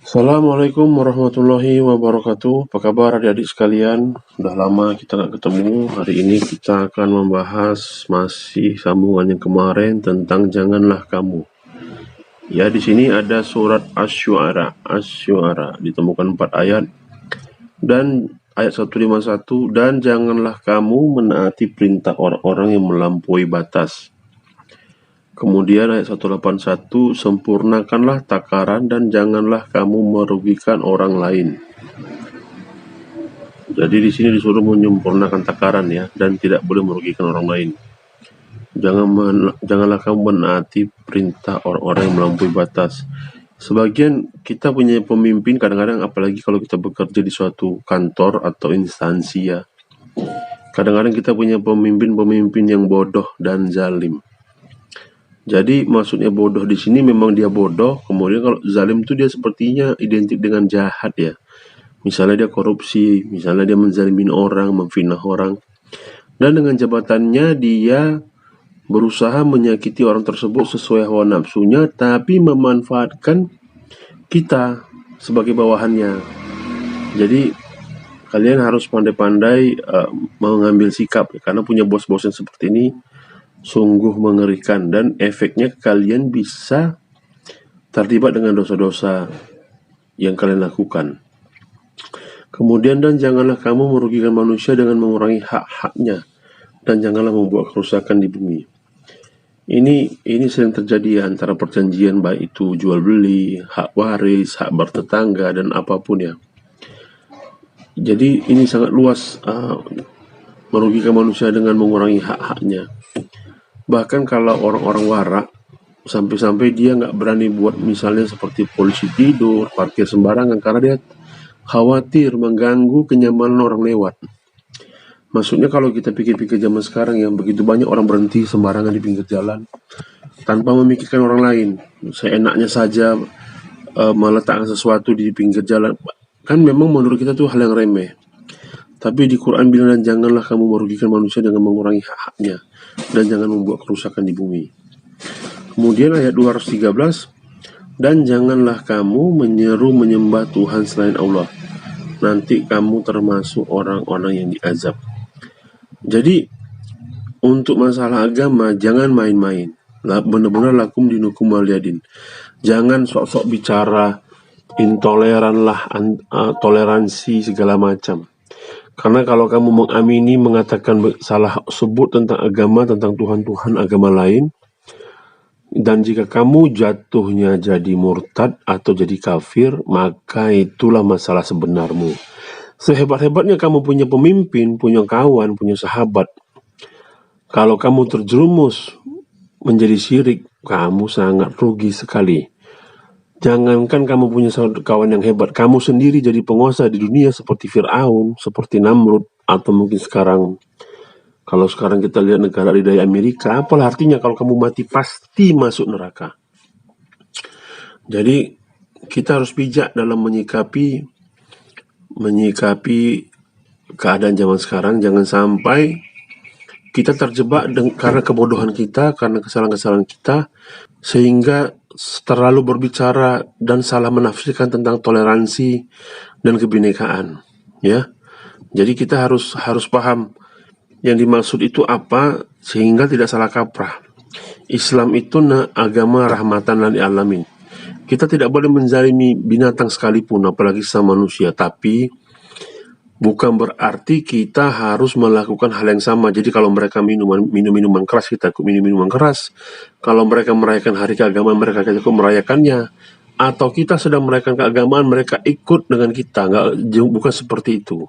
Assalamualaikum warahmatullahi wabarakatuh. Apa kabar adik-adik sekalian? Udah lama kita nggak ketemu. Hari ini kita akan membahas masih sambungan yang kemarin tentang janganlah kamu. Ya, di sini ada surat Asy-Syu'ara. Ditemukan 4 ayat dan ayat 151, dan janganlah kamu menaati perintah orang-orang yang melampaui batas. Kemudian ayat 181, sempurnakanlah takaran dan janganlah kamu merugikan orang lain. Jadi di sini disuruh menyempurnakan takaran ya, dan tidak boleh merugikan orang lain. Janganlah kamu menaati perintah orang-orang yang melampaui batas. Sebagian kita punya pemimpin kadang-kadang, apalagi kalau kita bekerja di suatu kantor atau instansi ya. Kadang-kadang kita punya pemimpin-pemimpin yang bodoh dan zalim. Jadi maksudnya bodoh di sini memang dia bodoh, kemudian kalau zalim itu dia sepertinya identik dengan jahat ya. Misalnya dia korupsi, misalnya dia menzalimin orang, memfitnah orang. Dan dengan jabatannya dia berusaha menyakiti orang tersebut sesuai hawa nafsunya, tapi memanfaatkan kita sebagai bawahannya. Jadi kalian harus pandai-pandai mengambil sikap, karena punya bos-bos yang seperti ini sungguh mengerikan, dan efeknya kalian bisa terlibat dengan dosa-dosa yang kalian lakukan. Kemudian, dan janganlah kamu merugikan manusia dengan mengurangi hak-haknya, dan janganlah membuat kerusakan di bumi. Ini sering terjadi antara perjanjian, baik itu jual beli, hak waris, hak bertetangga, dan apapun ya. Jadi ini sangat luas, merugikan manusia dengan mengurangi hak-haknya. Bahkan kalau orang-orang warak, sampai-sampai dia nggak berani buat misalnya seperti polisi tidur, parkir sembarangan, karena dia khawatir mengganggu kenyamanan orang lewat. Maksudnya kalau kita pikir-pikir zaman sekarang yang begitu banyak orang berhenti sembarangan di pinggir jalan tanpa memikirkan orang lain, seenaknya saja meletakkan sesuatu di pinggir jalan, kan memang menurut kita tuh hal yang remeh. Tapi di Quran bilang, dan janganlah kamu merugikan manusia dengan mengurangi hak-haknya, dan jangan membuat kerusakan di bumi. Kemudian ayat 213, dan janganlah kamu menyeru menyembah Tuhan selain Allah, nanti kamu termasuk orang-orang yang diazab. Jadi untuk masalah agama jangan main-main. Benar-benar lakum dinukum waliyadin. Jangan sok-sok bicara intoleran lah, toleransi segala macam. Karena kalau kamu mengamini, mengatakan salah sebut tentang agama, tentang Tuhan-Tuhan agama lain, dan jika kamu jatuhnya jadi murtad atau jadi kafir, maka itulah masalah sebenarmu. Sehebat-hebatnya kamu punya pemimpin, punya kawan, punya sahabat, kalau kamu terjerumus menjadi syirik, kamu sangat rugi sekali. Jangankan kamu punya kawan yang hebat, kamu sendiri jadi penguasa di dunia seperti Fir'aun, seperti Namrud, atau mungkin sekarang, kalau sekarang kita lihat negara adidaya Amerika, apalah artinya kalau kamu mati pasti masuk neraka. Jadi kita harus bijak dalam menyikapi keadaan zaman sekarang. Jangan sampai kita terjebak karena kebodohan kita, karena kesalahan-kesalahan kita, sehingga terlalu berbicara dan salah menafsirkan tentang toleransi dan kebinekaan ya. Jadi kita harus paham yang dimaksud itu apa, sehingga tidak salah kaprah. Islam itu agama rahmatan lil alamin. Kita tidak boleh menzalimi binatang sekalipun, apalagi sama manusia, tapi bukan berarti kita harus melakukan hal yang sama. Jadi kalau mereka minum minuman keras, kita ikut minum minuman keras. Kalau mereka merayakan hari keagamaan, mereka ikut merayakannya. Atau kita sedang merayakan keagamaan, mereka ikut dengan kita. Bukan seperti itu.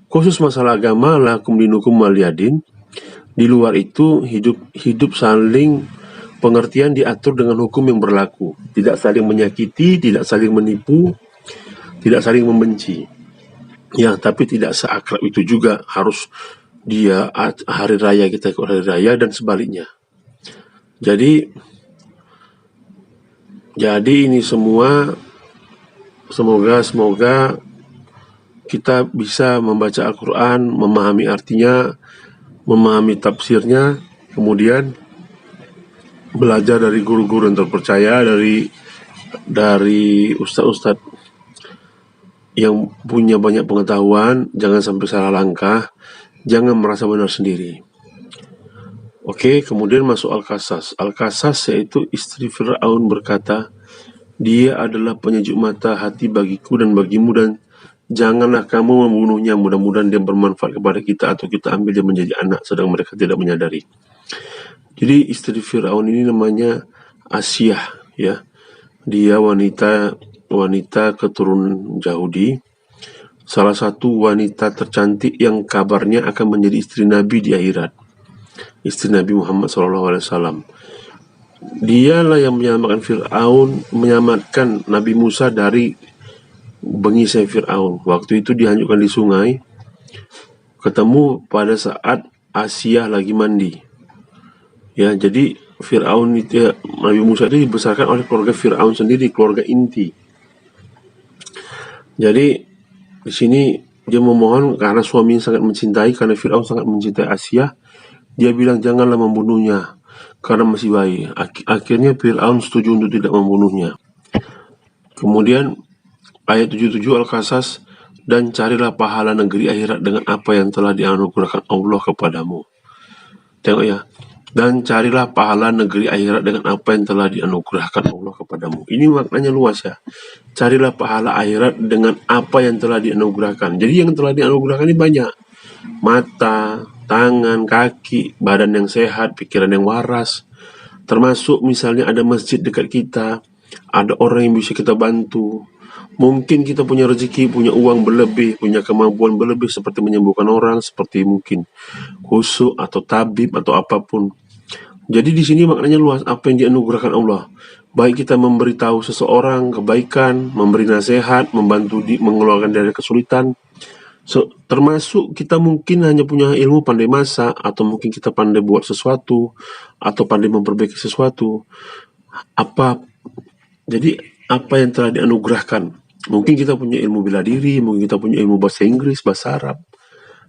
Khusus masalah agama, lakum dinukum waliyadin. Di luar itu hidup saling pengertian, diatur dengan hukum yang berlaku. Tidak saling menyakiti, tidak saling menipu, tidak saling membenci. Ya, tapi tidak seakrab itu juga. Harus dia hari raya, kita ikut hari raya, dan sebaliknya. Jadi ini semua semoga kita bisa membaca Al-Quran, memahami artinya, memahami tafsirnya, kemudian belajar dari guru-guru yang terpercaya, dari ustaz-ustaz yang punya banyak pengetahuan, jangan sampai salah langkah, jangan merasa benar sendiri. Oke, kemudian masuk Al-Qasas. Al-Qasas yaitu istri Fir'aun berkata, dia adalah penyejuk mata hati bagiku dan bagimu, dan janganlah kamu membunuhnya, mudah-mudahan dia bermanfaat kepada kita atau kita ambil dia menjadi anak sedang mereka tidak menyadari. Jadi istri Fir'aun ini namanya Asiyah, ya. Dia wanita keturunan Yahudi, salah satu wanita tercantik yang kabarnya akan menjadi istri Nabi di akhirat, istri Nabi Muhammad SAW. Dialah yang menyelamatkan Nabi Musa dari bengisnya Fir'aun. Waktu itu dihanyutkan di sungai, ketemu pada saat Asiyah lagi mandi. Ya, jadi Fir'aun itu, Nabi Musa itu dibesarkan oleh keluarga Fir'aun sendiri, keluarga inti. Jadi di sini dia memohon karena suaminya sangat mencintai, karena Fir'aun sangat mencintai Asiyah. Dia bilang janganlah membunuhnya karena masih bayi. Akhirnya Fir'aun setuju untuk tidak membunuhnya. Kemudian ayat 77 Al-Qasas, dan carilah pahala negeri akhirat dengan apa yang telah dianugerahkan Allah kepadamu. Tengok ya, dan carilah pahala negeri akhirat dengan apa yang telah dianugerahkan Allah kepadamu. Ini maknanya luas ya. Carilah pahala akhirat dengan apa yang telah dianugerahkan. Jadi yang telah dianugerahkan ini banyak. Mata, tangan, kaki, badan yang sehat, pikiran yang waras. Termasuk misalnya ada masjid dekat kita, ada orang yang bisa kita bantu. Mungkin kita punya rezeki, punya uang berlebih, punya kemampuan berlebih seperti menyembuhkan orang, seperti mungkin khusuk atau tabib atau apapun. Jadi di sini maknanya luas, apa yang dianugerahkan Allah. Baik kita memberitahu seseorang kebaikan, memberi nasihat, membantu mengeluarkan dari kesulitan. Termasuk kita mungkin hanya punya ilmu pandai masak, atau mungkin kita pandai buat sesuatu, atau pandai memperbaiki sesuatu. Jadi apa yang telah dianugerahkan. Mungkin kita punya ilmu bela diri, mungkin kita punya ilmu bahasa Inggris, bahasa Arab.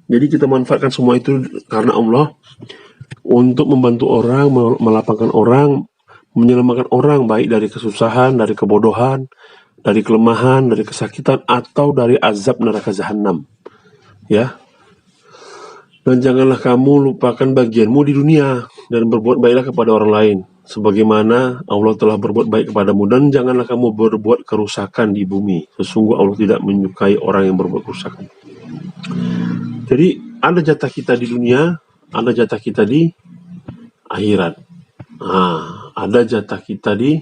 Jadi kita manfaatkan semua itu karena Allah untuk membantu orang, melapangkan orang, menyelamatkan orang, baik dari kesusahan, dari kebodohan, dari kelemahan, dari kesakitan, atau dari azab neraka jahanam. Ya. Dan janganlah kamu lupakan bagianmu di dunia dan berbuat baiklah kepada orang lain, sebagaimana Allah telah berbuat baik kepadamu, dan janganlah kamu berbuat kerusakan di bumi. Sesungguhnya Allah tidak menyukai orang yang berbuat kerusakan. Jadi ada jatah kita di dunia, ada jatah kita di akhirat. Ada jatah kita di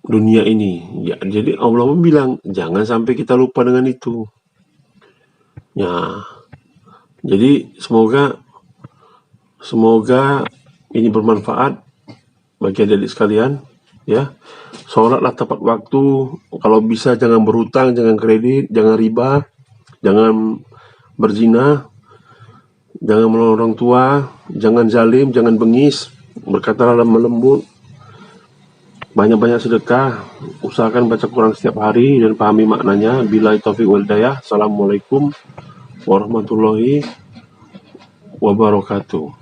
dunia ini. Ya, jadi Allah bilang jangan sampai kita lupa dengan itu. Ya. Jadi semoga ini bermanfaat bagi adik-adik sekalian, ya. Sholatlah tepat waktu, kalau bisa jangan berhutang, jangan kredit, jangan riba, jangan berzina, jangan melawan orang tua, jangan zalim, jangan bengis, berkatalah lemah lembut, banyak-banyak sedekah, usahakan baca Quran setiap hari dan pahami maknanya. Billahi taufiq wal hidayah. Assalamualaikum warahmatullahi wabarakatuh.